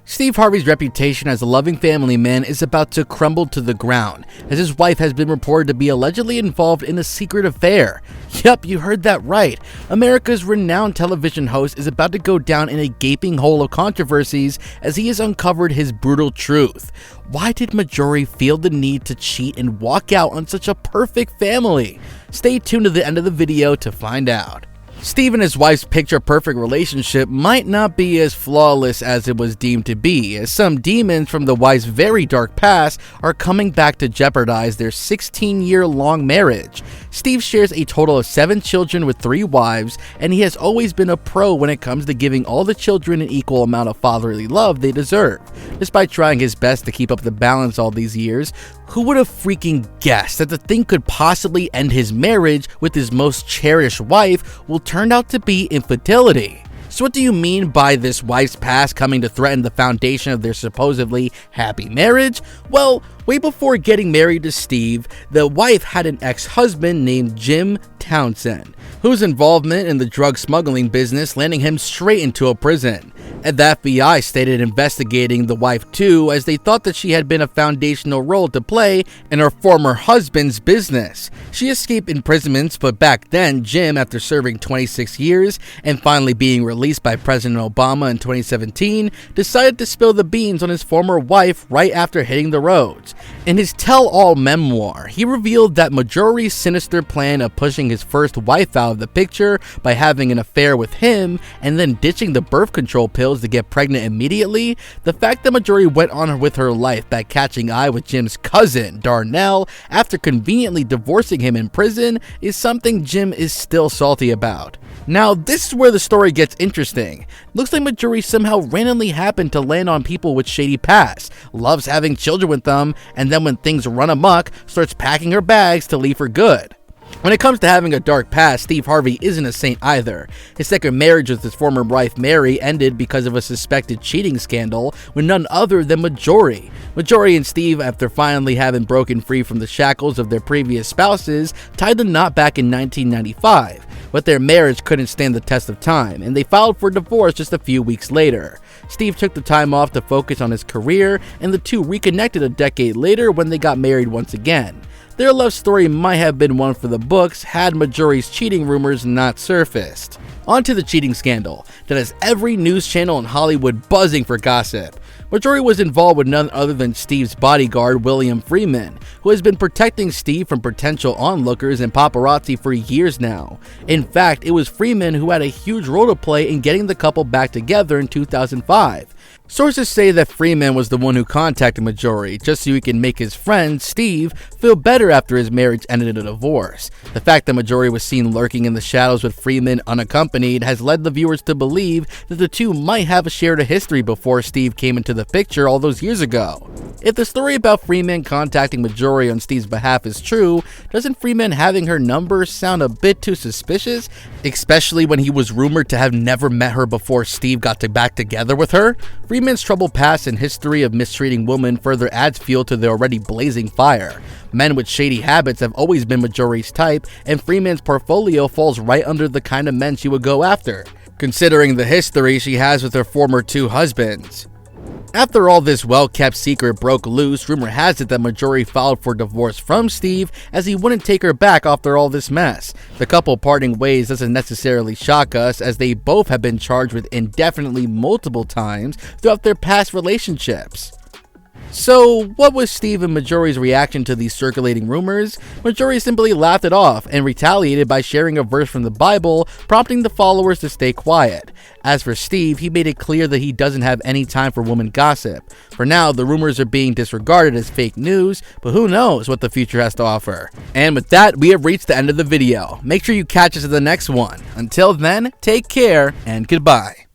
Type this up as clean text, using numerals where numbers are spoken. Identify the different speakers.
Speaker 1: Steve Harvey's reputation as a loving family man is about to crumble to the ground, as his wife has been reported to be allegedly involved in a secret affair. Yup, you heard that right. America's renowned television host is about to go down in a gaping hole of controversies as he has uncovered his brutal truth. Why did Marjorie feel the need to cheat and walk out on such a perfect family? Stay tuned to the end of the video to find out. Steve and his wife's picture-perfect relationship might not be as flawless as it was deemed to be, as some demons from the wife's very dark past are coming back to jeopardize their 16-year-long marriage. Steve shares a total of 7 children with 3 wives, and he has always been a pro when it comes to giving all the children an equal amount of fatherly love they deserve. Despite trying his best to keep up the balance all these years, who would have freaking guessed that the thing could possibly end his marriage with his most cherished wife will turn out to be infidelity? So what do you mean by this wife's past coming to threaten the foundation of their supposedly happy marriage? Well, way before getting married to Steve, the wife had an ex-husband named Jim Townsend, whose involvement in the drug smuggling business landing him straight into a prison. And the FBI stated investigating the wife too, as they thought that she had been a foundational role to play in her former husband's business. She escaped imprisonments, but back then, Jim, after serving 26 years and finally being released by President Obama in 2017, decided to spill the beans on his former wife right after hitting the roads. In his tell-all memoir, he revealed that Marjorie's sinister plan of pushing his first wife out of the picture by having an affair with him and then ditching the birth control pills to get pregnant immediately, the fact that Marjorie went on with her life by catching eye with Jim's cousin, Darnell, after conveniently divorcing him in prison, is something Jim is still salty about. Now, this is where the story gets interesting. Looks like Marjorie somehow randomly happened to land on people with shady pasts, loves having children with them, and then when things run amok, starts packing her bags to leave for good. When it comes to having a dark past, Steve Harvey isn't a saint either. His second marriage with his former wife Mary ended because of a suspected cheating scandal with none other than Marjorie. Marjorie and Steve, after finally having broken free from the shackles of their previous spouses, tied the knot back in 1995. But their marriage couldn't stand the test of time, and they filed for divorce just a few weeks later. Steve took the time off to focus on his career, and the two reconnected a decade later when they got married once again. Their love story might have been one for the books had Marjorie's cheating rumors not surfaced. On to the cheating scandal that has every news channel in Hollywood buzzing for gossip. Marjorie was involved with none other than Steve's bodyguard, William Freeman, who has been protecting Steve from potential onlookers and paparazzi for years now. In fact, it was Freeman who had a huge role to play in getting the couple back together in 2005. Sources say that Freeman was the one who contacted Marjorie just so he can make his friend, Steve, feel better after his marriage ended in a divorce. The fact that Marjorie was seen lurking in the shadows with Freeman unaccompanied has led the viewers to believe that the two might have shared a history before Steve came into the picture all those years ago. If the story about Freeman contacting Marjorie on Steve's behalf is true, doesn't Freeman having her number sound a bit too suspicious? Especially when he was rumored to have never met her before Steve got back together with her? Freeman's troubled past and history of mistreating women further adds fuel to the already blazing fire. Men with shady habits have always been Marjorie's type, and Freeman's portfolio falls right under the kind of men she would go after, considering the history she has with her former 2 husbands. After all this well-kept secret broke loose, rumor has it that Marjorie filed for divorce from Steve as he wouldn't take her back after all this mess. The couple parting ways doesn't necessarily shock us, as they both have been charged with indefinitely multiple times throughout their past relationships. So, what was Steve and Marjorie's reaction to these circulating rumors? Marjorie simply laughed it off and retaliated by sharing a verse from the Bible, prompting the followers to stay quiet. As for Steve, he made it clear that he doesn't have any time for woman gossip. For now, the rumors are being disregarded as fake news, but who knows what the future has to offer. And with that, we have reached the end of the video. Make sure you catch us in the next one. Until then, take care and goodbye.